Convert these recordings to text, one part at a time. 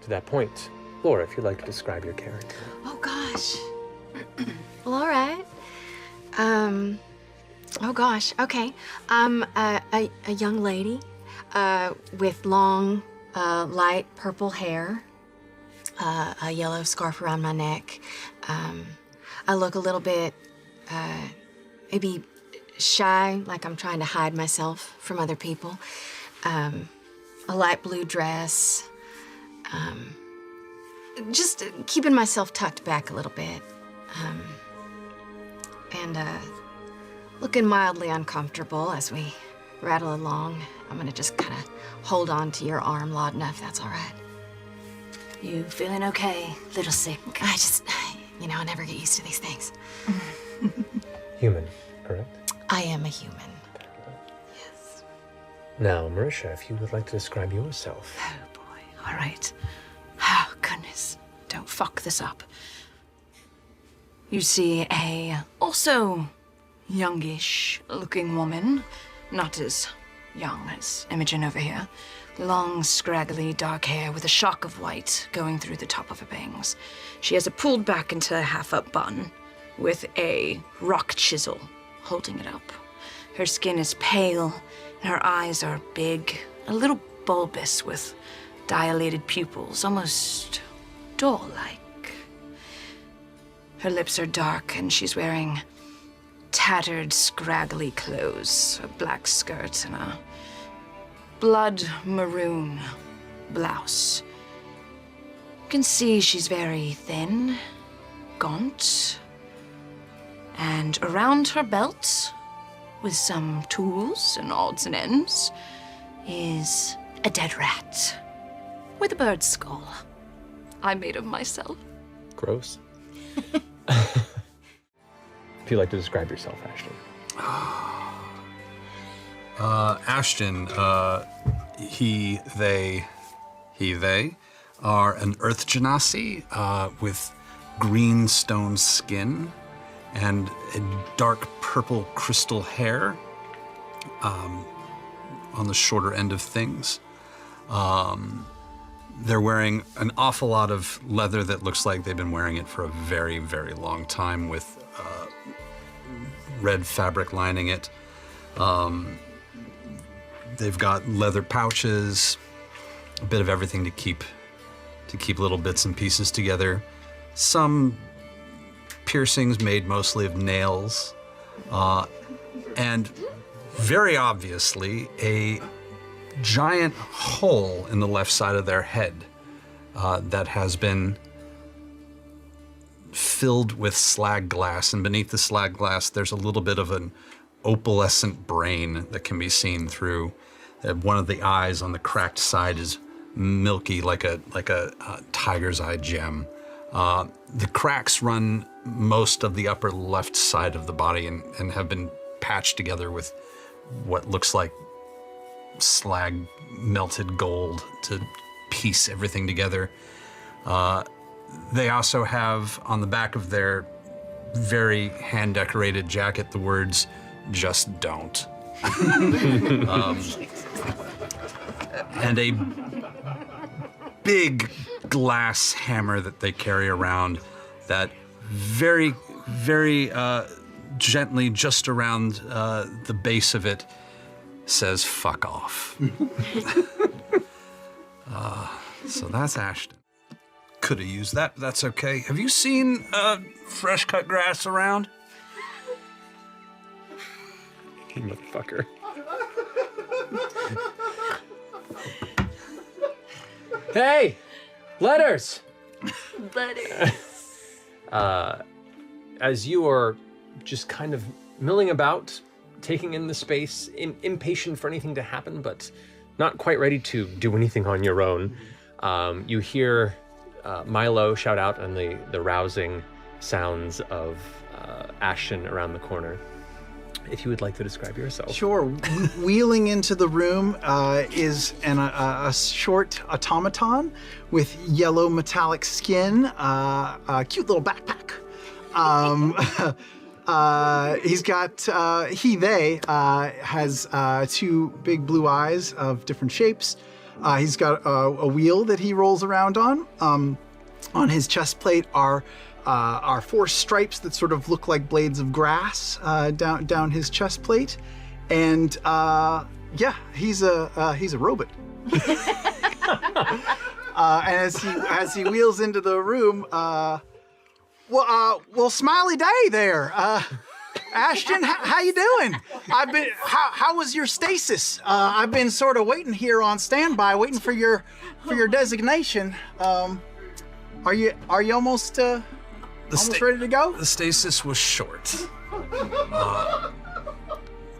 to that point. Laura, if you'd like to describe your character. Oh, gosh. Well, all right. Oh, gosh, okay. I'm a young lady with long, light purple hair, a yellow scarf around my neck. I look a little bit, maybe shy, like I'm trying to hide myself from other people. A light blue dress. Just keeping myself tucked back a little bit. And looking mildly uncomfortable as we rattle along. I'm gonna just kind of hold on to your arm, Laudna, if that's all right. You feeling okay? Little sick? I just, you know, I never get used to these things. Human, correct? I am a human. Yes. Now, Marisha, if you would like to describe yourself. Oh boy, all right. Oh goodness, don't fuck this up. You see a also youngish looking woman, not as young as Imogen over here. Long, scraggly, dark hair with a shock of white going through the top of her bangs. She has it pulled back into a half-up bun with a rock chisel holding it up. Her skin is pale, and her eyes are big, a little bulbous with dilated pupils, almost doll-like. Her lips are dark, and she's wearing tattered, scraggly clothes, a black skirt and a blood maroon blouse. You can see she's very thin, gaunt, and around her belt, with some tools and odds and ends, is a dead rat with a bird skull I made of myself. Gross. If you'd like to describe yourself, Ashton. Ashton, they are an earth genasi with green stone skin and a dark purple crystal hair on the shorter end of things. They're wearing an awful lot of leather that looks like they've been wearing it for a very, very long time with red fabric lining it. They've got leather pouches, a bit of everything to keep little bits and pieces together. Some piercings made mostly of nails, and very obviously a giant hole in the left side of their head that has been filled with slag glass, and beneath the slag glass there's a little bit of an opalescent brain that can be seen through. One of the eyes on the cracked side is milky like a tiger's eye gem. The cracks run most of the upper left side of the body and have been patched together with what looks like slag melted gold to piece everything together. They also have on the back of their very hand-decorated jacket the words, "Just don't." And a big glass hammer that they carry around that very, very gently, just around the base of it, says, "Fuck off." So that's Ashton. Could have used that, but that's okay. Have you seen fresh cut grass around? You motherfucker. Hey! Letters! Letters. As you are just kind of milling about, taking in the space, impatient for anything to happen, but not quite ready to do anything on your own, you hear Milo shout out and the rousing sounds of Ashton around the corner. If you would like to describe yourself. Sure. Wheeling into the room is a short automaton with yellow metallic skin, a cute little backpack. He has two big blue eyes of different shapes, He's got a wheel that he rolls around on. On his chest plate are 4 stripes that sort of look like blades of grass down his chest plate, and yeah, he's a robot. And as he wheels into the room, well, smiley day there, Ashton. How you doing? How was your stasis? I've been sort of waiting here on standby, waiting for your designation. Are you almost ready to go? The stasis was short.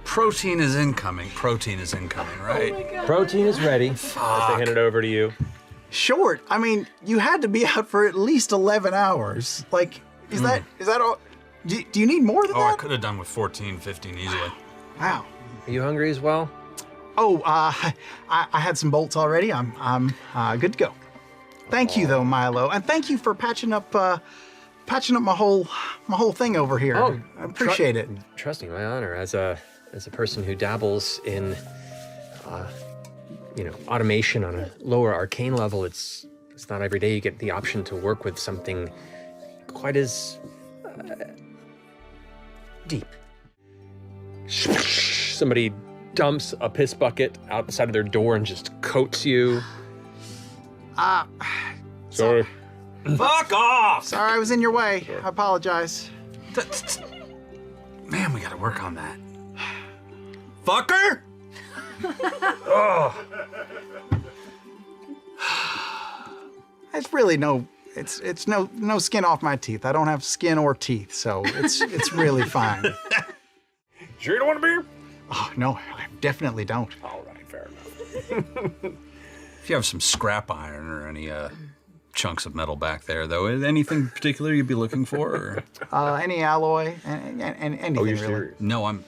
Protein is incoming, right? Oh, protein is ready. As they hand it over to you. Short? I mean, you had to be out for at least 11 hours. Like, is that all? Do you need more than that? I could have done with 14, 15 easily. Wow. Are you hungry as well? Oh, I had some bolts already. I'm good to go. Thank you, though, Milo, and thank you for patching up my whole thing over here. Oh, I appreciate it. Trust me, my honor. As a person who dabbles in, automation on a lower arcane level, it's not every day you get the option to work with something quite as deep. Somebody dumps a piss bucket out the side of their door and just coats you. Sorry. Fuck off! Sorry, I was in your way. I apologize. Man, we gotta work on that. Fucker! Oh. It's really it's no skin off my teeth. I don't have skin or teeth, so it's really fine. Sure you don't want a beer? Oh, no, I definitely don't. All right, fair enough. If you have some scrap iron or any chunks of metal back there, though, anything particular you'd be looking for? Or? Any alloy and anything you're really. serious? No, I'm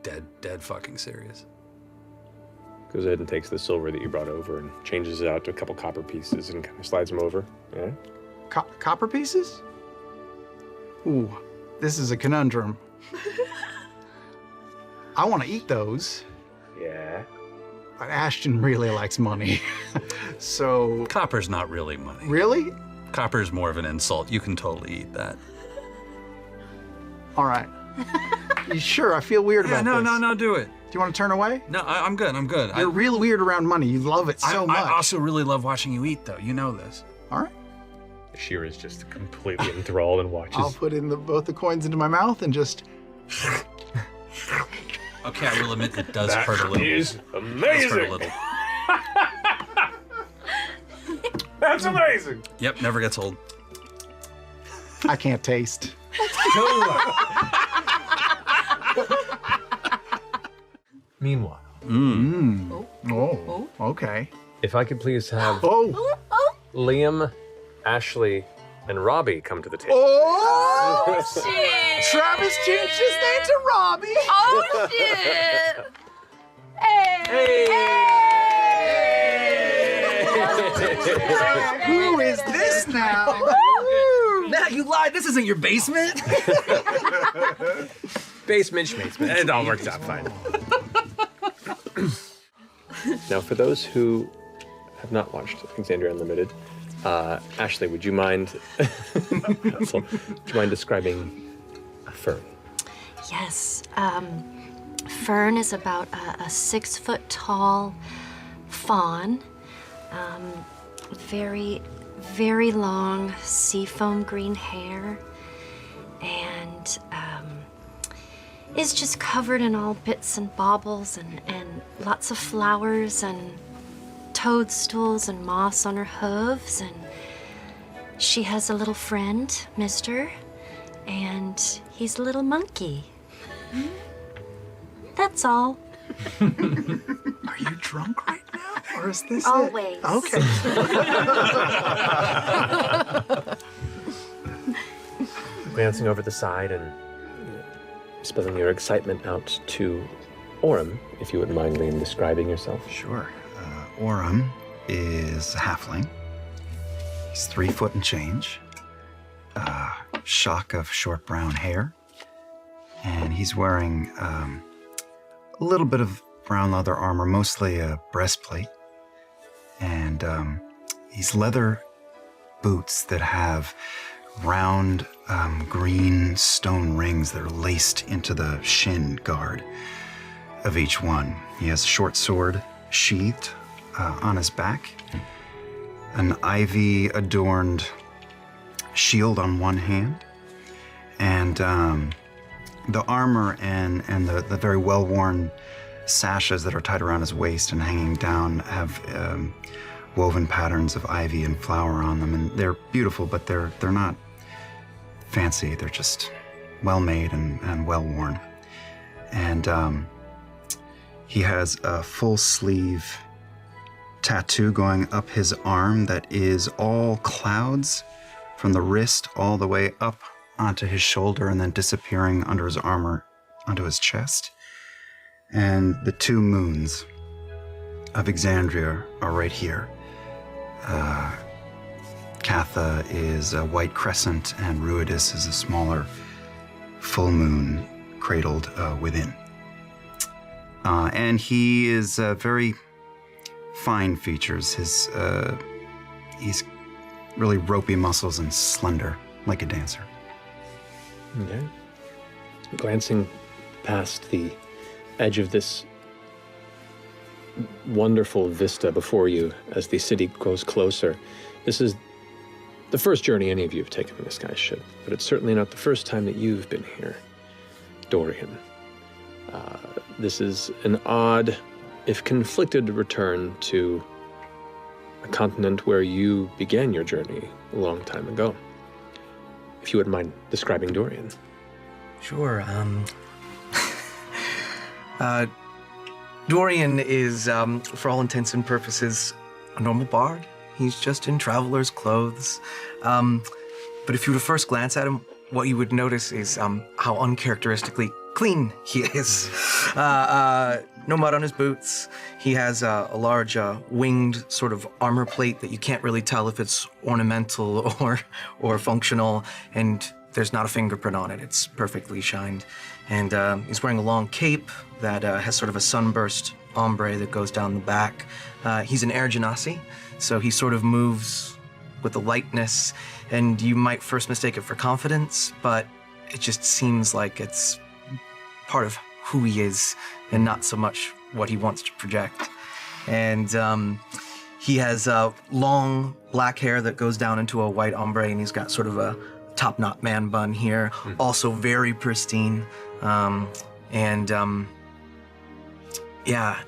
dead fucking serious. Goes ahead and takes the silver that you brought over and changes it out to a couple copper pieces and kind of slides them over. Yeah. Copper pieces? Ooh, this is a conundrum. I want to eat those. Yeah. But Ashton really likes money. So... Copper's not really money. Really? Copper's more of an insult. You can totally eat that. All right. You sure? I feel weird about this. No, do it. Do you want to turn away? No, I'm good. You're real weird around money. You love it so much. I also really love watching you eat, though. You know this. All right. Shira's just completely enthralled and watches. I'll put in both the coins into my mouth and just... Okay, I will admit it does hurt a little. That is amazing. It does hurt a little. That's amazing. Yep, never gets old. I can't taste. Meanwhile, Oh, okay. if I could please have Oh! Liam, Ashley, and Robbie come to the table. Oh! Shit! Travis changed his name to Robbie! Oh shit! Who is this now? Matt, you lied. This isn't your basement. Basement, schmasement. It all works out fine. Now, for those who have not watched Alexandria Unlimited, Ashley, would you mind describing Fearne? Yes. Fearne is about a 6-foot-tall fawn. Very, very long seafoam green hair, and is just covered in all bits and baubles and lots of flowers and toadstools and moss on her hooves. And she has a little friend, Mister, and he's a little monkey. That's all. Are you drunk right now? Or is this Always. it? Okay. Glancing over the side and spilling your excitement out to Orem, if you wouldn't mind, Liam, describing yourself. Sure. Orem is a halfling. He's 3 foot and change. Shock of short brown hair. And he's wearing a little bit of brown leather armor, mostly a breastplate. and these leather boots that have round green stone rings that are laced into the shin guard of each one. He has a short sword sheathed on his back, an ivy-adorned shield on one hand, and the armor and the very well-worn sashes that are tied around his waist and hanging down have woven patterns of ivy and flower on them, and they're beautiful, but they're not fancy. They're just well-made and well-worn. And he has a full-sleeve tattoo going up his arm that is all clouds from the wrist all the way up onto his shoulder and then disappearing under his armor onto his chest. And the two moons of Exandria are right here. Catha is a white crescent and Ruidus is a smaller full moon cradled within. And he is very fine features. He's really ropey muscles and slender, like a dancer. Okay. Glancing past the edge of this wonderful vista before you as the city grows closer, this is the first journey any of you have taken in the sky ship, but it's certainly not the first time that you've been here, Dorian. This is an odd, if conflicted, return to a continent where you began your journey a long time ago. If you wouldn't mind describing Dorian. Sure. Dorian is, for all intents and purposes, a normal bard. He's just in traveler's clothes. But if you were to first glance at him, what you would notice is how uncharacteristically clean he is. No mud on his boots. He has a large winged sort of armor plate that you can't really tell if it's ornamental or functional, and there's not a fingerprint on it. It's perfectly shined. And he's wearing a long cape that has sort of a sunburst ombre that goes down the back. He's an Air Genasi, so he sort of moves with a lightness, and you might first mistake it for confidence, but it just seems like it's part of who he is and not so much what he wants to project. And he has long black hair that goes down into a white ombre, and he's got sort of a top knot man bun here, also very pristine. Yeah,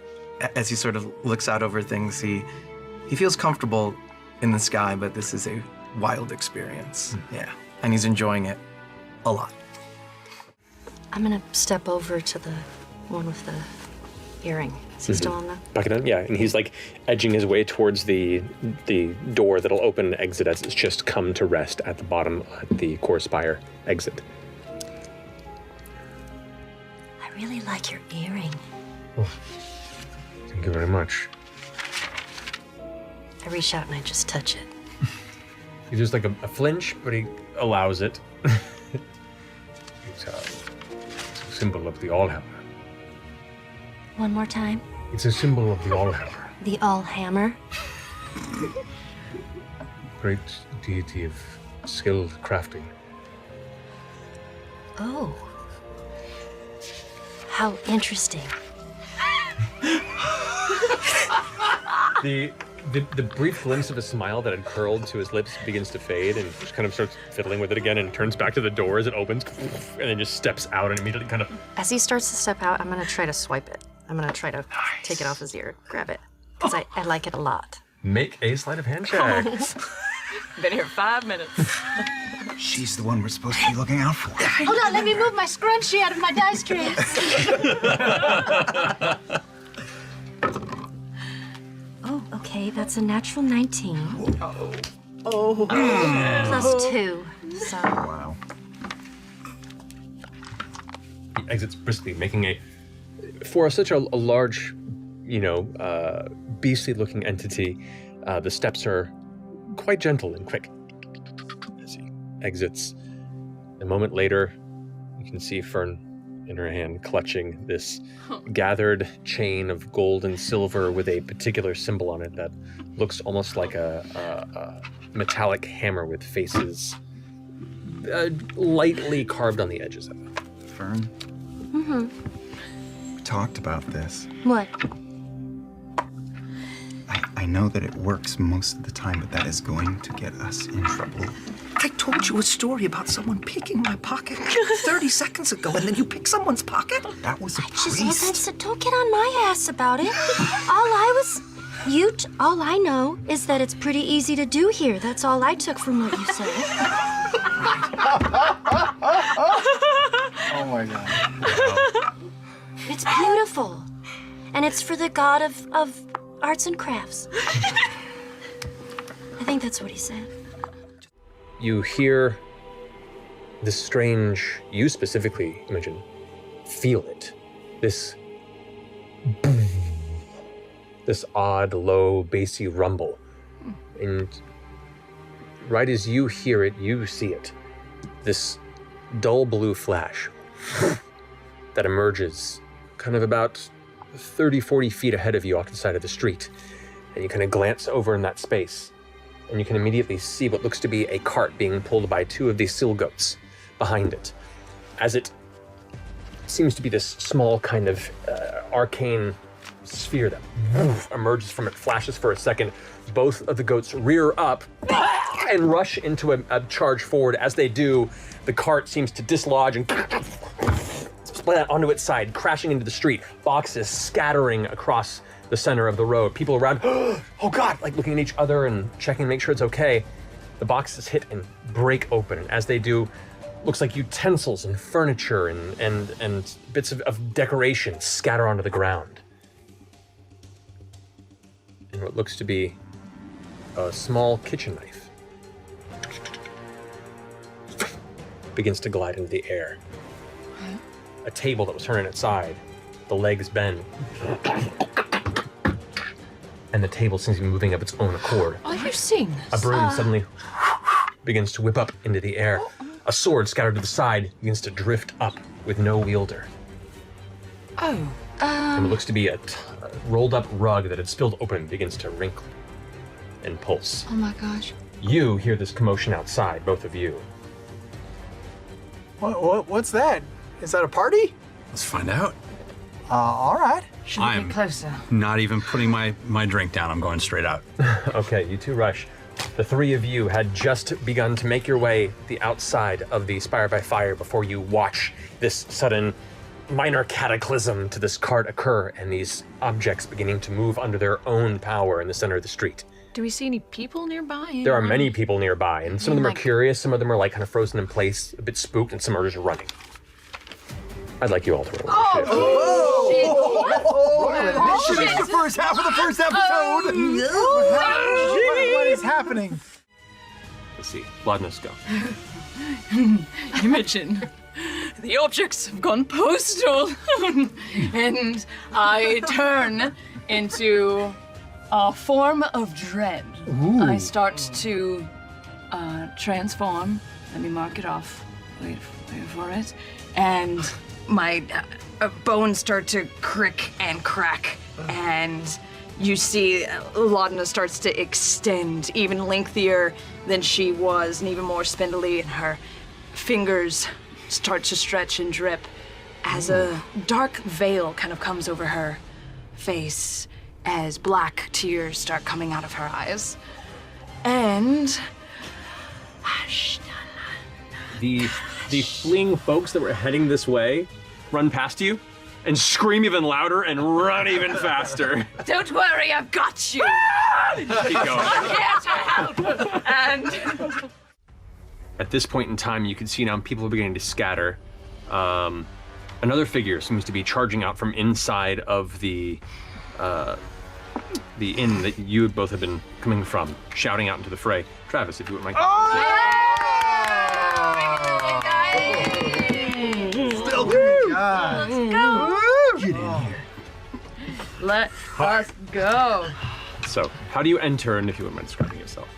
as he sort of looks out over things, he feels comfortable in the sky, but this is a wild experience. Yeah, and he's enjoying it a lot. I'm gonna step over to the one with the earring. Is he still on the? Back it in, yeah. And he's like edging his way towards the door that'll open and exit as it's just come to rest at the bottom at the core spire exit. I really like your earring. Oh, thank you very much. I reach out and I just touch it. He's just like a flinch, but he allows it. It's a symbol of the Allhammer. One more time. It's a symbol of the Allhammer. The Allhammer. Great deity of skilled crafting. Oh. How interesting. The brief glimpse of a smile that had curled to his lips begins to fade, and just kind of starts fiddling with it again and turns back to the door as it opens, and then just steps out and immediately kind of... As he starts to step out, I'm gonna try to swipe it. I'm gonna try to take it off his ear, grab it, because I like it a lot. Make a sleight of hand check. Been here 5 minutes. She's the one we're supposed to be looking out for. Hold on, let me move my scrunchie out of my dice trays. Oh, okay, that's a natural 19. Plus 2, so... Wow. He exits briskly, making a... For such a large, beastly-looking entity, the steps are quite gentle and quick. As he exits, a moment later, you can see Fearne in her hand, clutching this gathered chain of gold and silver with a particular symbol on it that looks almost like a metallic hammer with faces lightly carved on the edges of it. Fearne? We talked about this. What? I know that it works most of the time, but that is going to get us in trouble. I told you a story about someone picking my pocket 30 seconds ago, and then you pick someone's pocket? That was a Just priest. don't get on my ass about it. All I know is that it's pretty easy to do here. That's all I took from what you said. Oh my god. It's beautiful. And it's for the god of arts and crafts. I think that's what he said. You hear this strange, you specifically, Imogen, feel it. This boom, this odd, low, bassy rumble. And right as you hear it, you see it. This dull blue flash that emerges kind of about 30, 40 feet ahead of you off to the side of the street. And you kind of glance over in that space, and you can immediately see what looks to be a cart being pulled by two of these seal goats behind it. As it seems to be this small kind of arcane sphere that emerges from it, flashes for a second. Both of the goats rear up and rush into a charge forward. As they do, the cart seems to dislodge and split onto its side, crashing into the street. Boxes scattering across the center of the road. People around, oh God, like looking at each other and checking to make sure it's okay. The boxes hit and break open, and as they do, looks like utensils and furniture and bits of decoration scatter onto the ground. And what looks to be a small kitchen knife begins to glide into the air. A table that was turned on its side, the legs bend, and the table seems to be moving of its own accord. Are you seeing A this? broom suddenly begins to whip up into the air. A sword scattered to the side begins to drift up with no wielder. Oh. And what looks to be a rolled up rug that had spilled open begins to wrinkle and pulse. Oh my gosh. You hear this commotion outside, both of you. What's that? Is that a party? Let's find out. All right. Should we I'm get closer? not even putting my drink down. I'm going straight out. Okay, you two rush. The three of you had just begun to make your way the outside of the Spire by Fire before you watch this sudden minor cataclysm to this cart occur and these objects beginning to move under their own power in the center of the street. Do we see any people nearby? There are many people nearby, and some of them are curious, some of them are like kind of frozen in place, a bit spooked, and some are just running. I'd like you all to roll. This is the first half of the first episode. What is happening? Let's see. Laudna's go. Imogen, the objects have gone postal, and I turn into a form of dread. I start to transform. Let me mark it off. Wait for it. And my bones start to crick and crack, and you see Laudna starts to extend even lengthier than she was, and even more spindly, and her fingers start to stretch and drip as a dark veil kind of comes over her face as black tears start coming out of her eyes. And The fleeing folks that were heading this way run past you and scream even louder and run even faster. don't worry, I've got you. Keep going. I'm here to help. And At this point in time, you can see now people are beginning to scatter. Another figure seems to be charging out from inside of the inn that you both have been coming from, shouting out into the fray. Travis, if you wouldn't mind. Still doing God. Go. Get in here. let us go. So, how do you enter, and if you wouldn't mind describing yourself?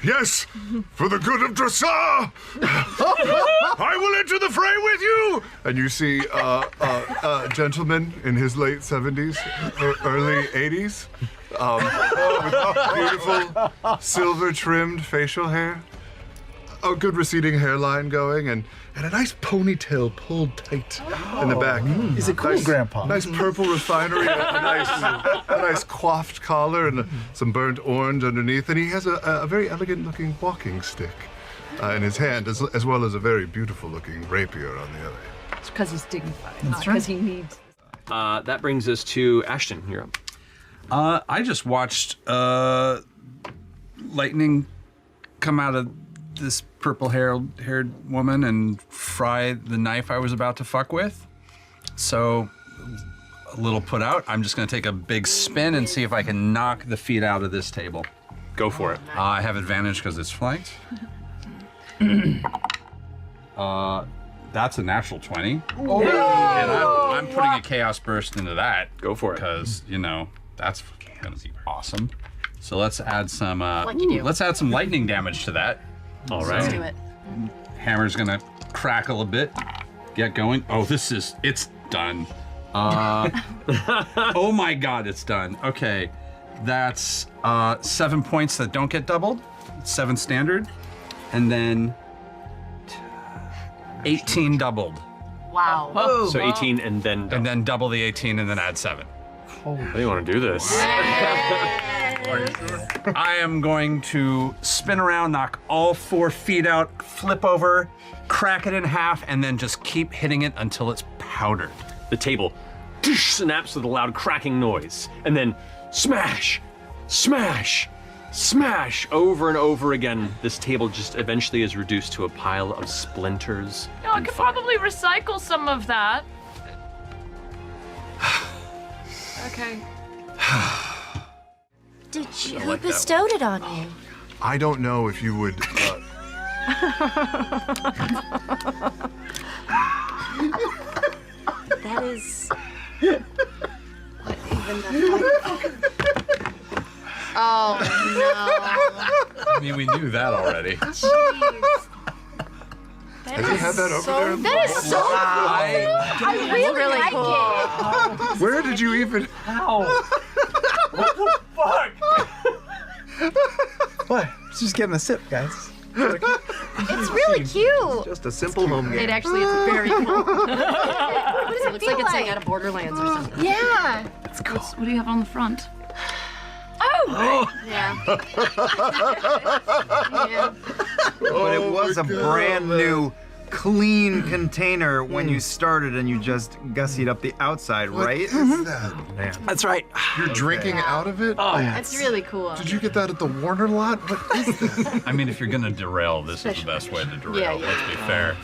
Yes, for the good of Dressar, I will enter the fray with you. And you see a gentleman in his late 70s, early 80s, with beautiful silver-trimmed facial hair, a good receding hairline going, and a nice ponytail pulled tight in the back. He's a cool grandpa. Nice purple refinery, a nice coiffed collar, and some burnt orange underneath. And he has a very elegant-looking walking stick in his hand, as well as a very beautiful-looking rapier on the other. It's because he's dignified, not because he needs. That brings us to Ashton. You're up. I just watched lightning come out of this purple-haired woman and fry the knife I was about to fuck with. So, a little put out. I'm just gonna take a big spin and see if I can knock the feet out of this table. Go for it. I have advantage because it's flanked. That's a natural 20. Oh. And I'm putting a Chaos Burst into that. Go for it. Because, you know, that's gonna be awesome. So let's add some, Like you do. let's add some lightning damage to that. All right. Let's do it. Hammer's gonna crackle a bit. Get going. Oh, it's done. Oh my God, it's done. Okay, that's 7 points that don't get doubled. 7 standard, and then 18 doubled. Wow. Oh, So 18 and then And then double the 18 and then add 7. How do you want to do this? I am going to spin around, knock all 4 feet out, flip over, crack it in half, and then just keep hitting it until it's powdered. The table snaps with a loud cracking noise, and then smash, smash, smash over and over again. This table just eventually is reduced to a pile of splinters. No, I and could fire. probably recycle some of that. Okay. Who bestowed it on you? I don't know if you would. That is. What even the Oh no. I mean, we knew that already. Has he had that over there? That is so I really like cool. Where did you even? How? What the fuck? What? Just getting a sip, guys. It's really cute. Just a simple home game. It actually is very cool. What does It looks like it's hanging out of Borderlands or something. Yeah. What do you have on the front? Oh. Yeah. Yeah. But it was a brand new, clean container when you started and you just gussied up the outside, right? Is that? That's right. You're drinking out of it? Oh, That's really cool. Did you get that at the Warner lot? What is this? I mean, if you're gonna derail, this is the best way to derail. Yeah. Let's be fair.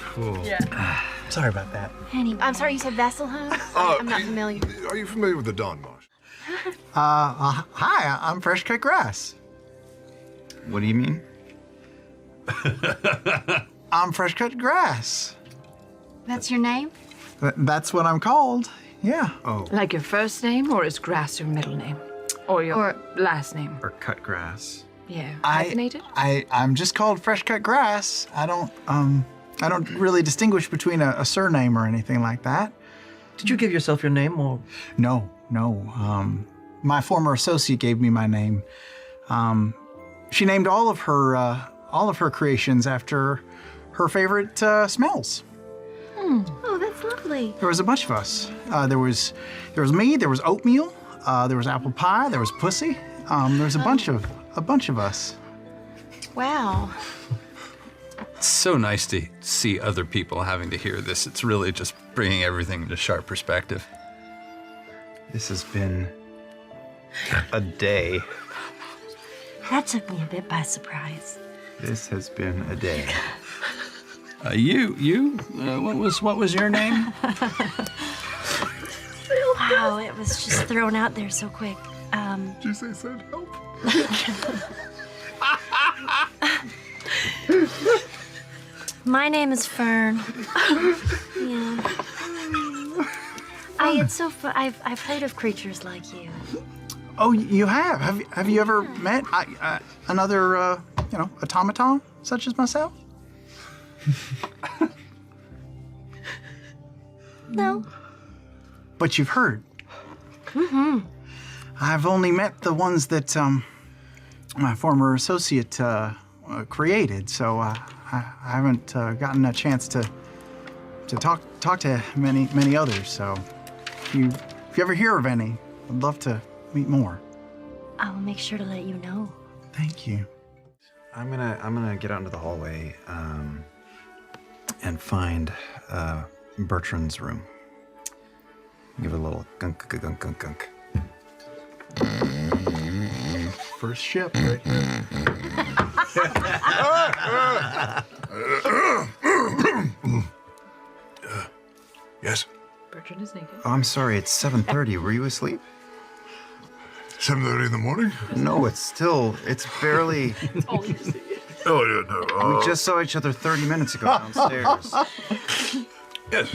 Sorry about that. I'm sorry, you said Vesselhome? I'm not familiar. Are you familiar with the Dawn Marsh? Hi, I'm Fresh Cut Grass. What do you mean? I'm Fresh Cut Grass. That's your name? That's what I'm called. Yeah. Oh, Like your first name, or is Grass your middle name? Or your last name? or cut grass. Yeah. I- Hyphenated? I'm just called Fresh Cut Grass. I don't really distinguish between a surname or anything like that. Did you give yourself your name, or? No. My former associate gave me my name. She named all of her creations after her favorite smells. Oh, that's lovely. There was a bunch of us. There was me. There was oatmeal. There was apple pie. There was pussy. There was a bunch of us. Wow. It's so nice to see other people having to hear this. It's really just bringing everything into sharp perspective. This has been a day. That took me a bit by surprise. This has been a day. What was your name? Wow, it was just thrown out there so quick. Did you say send help? My name is Fearne. Yeah. I've heard of creatures like you. Oh, you have? Have you ever met another automaton such as myself? No. But you've heard. Mm-hmm. I've only met the ones that my former associate created, so I haven't gotten a chance to talk to many others. So if you ever hear of any, I'd love to meet more. I will make sure to let you know. Thank you. I'm gonna get out into the hallway and find Bertrand's room. Give it a little gunk gunk gunk gunk. First ship, right here. Yes. Bertrand is naked. Oh, I'm sorry, it's 7:30. Were you asleep? 7:30 in the morning? No, it's barely. Oh, yeah, no. We just saw each other 30 minutes ago downstairs. Yes.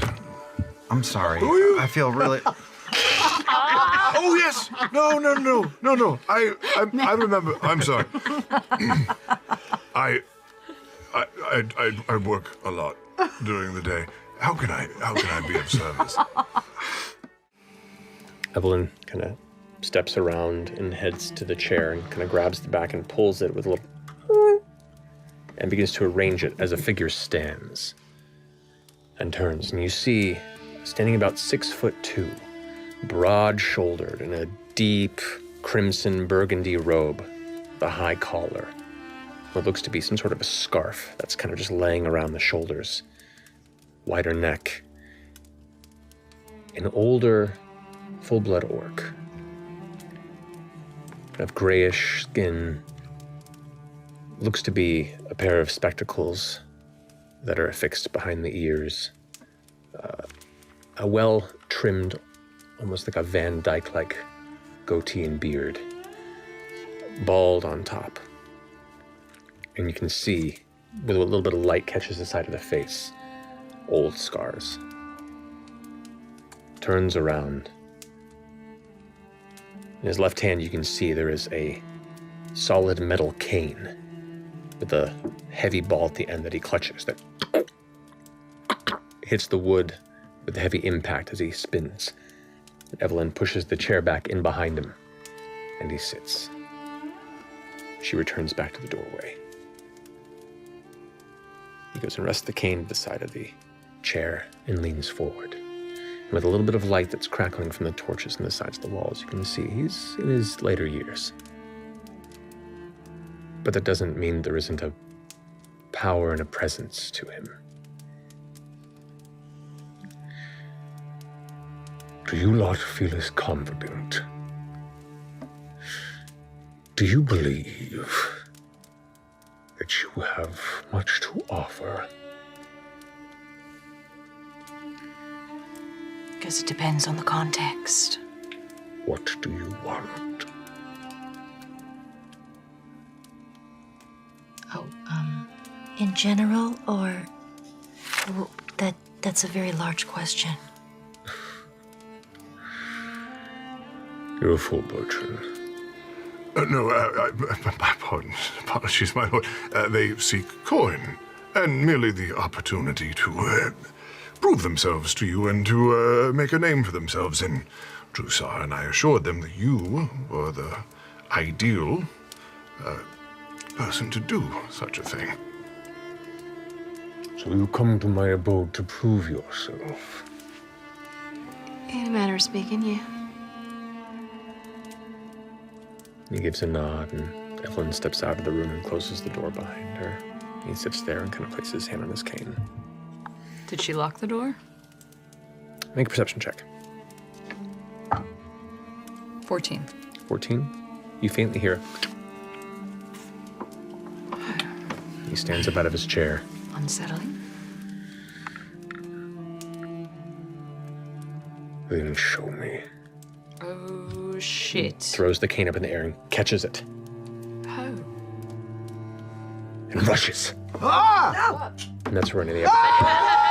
I'm sorry. Who are you? I feel really. Oh, yes. No. I remember. I'm sorry. I work a lot during the day. How can I be of service? Evelyn kind of steps around and heads to the chair and kind of grabs the back and pulls it with a little and begins to arrange it as a figure stands and turns. And you see, standing about 6'2", broad-shouldered in a deep crimson burgundy robe, the high collar, what looks to be some sort of a scarf that's kind of just laying around the shoulders, wider neck, an older, full-blood orc, kind of grayish skin, looks to be a pair of spectacles that are affixed behind the ears, a well-trimmed, almost like a Van Dyke-like goatee and beard, bald on top. And you can see, with a little bit of light catches the side of the face, old scars. Turns around. In his left hand, you can see there is a solid metal cane with a heavy ball at the end that he clutches that hits the wood with a heavy impact as he spins. Evelyn pushes the chair back in behind him, and he sits. She returns back to the doorway. He goes and rests the cane to the side of the chair and leans forward. And with a little bit of light that's crackling from the torches on the sides of the walls, you can see he's in his later years. But that doesn't mean there isn't a power and a presence to him. Do you not feel as confident? Do you believe that you have much to offer? Guess it depends on the context. What do you want? In general, or that's a very large question. You're a fool, Bertrand. No, my apologies, my lord. They seek coin, and merely the opportunity to prove themselves to you and to make a name for themselves in Drusar. And I assured them that you were the ideal person to do such a thing. So you come to my abode to prove yourself? In a manner of speaking, yeah. He gives a nod, and Evelyn steps out of the room and closes the door behind her. He sits there and kind of places his hand on his cane. Did she lock the door? Make a perception check. 14. 14. You faintly hear. He stands up out of his chair. Unsettling. Then show me. Oh, shit. Throws the cane up in the air and catches it. Oh. And rushes. Ah! And that's where any of the episode.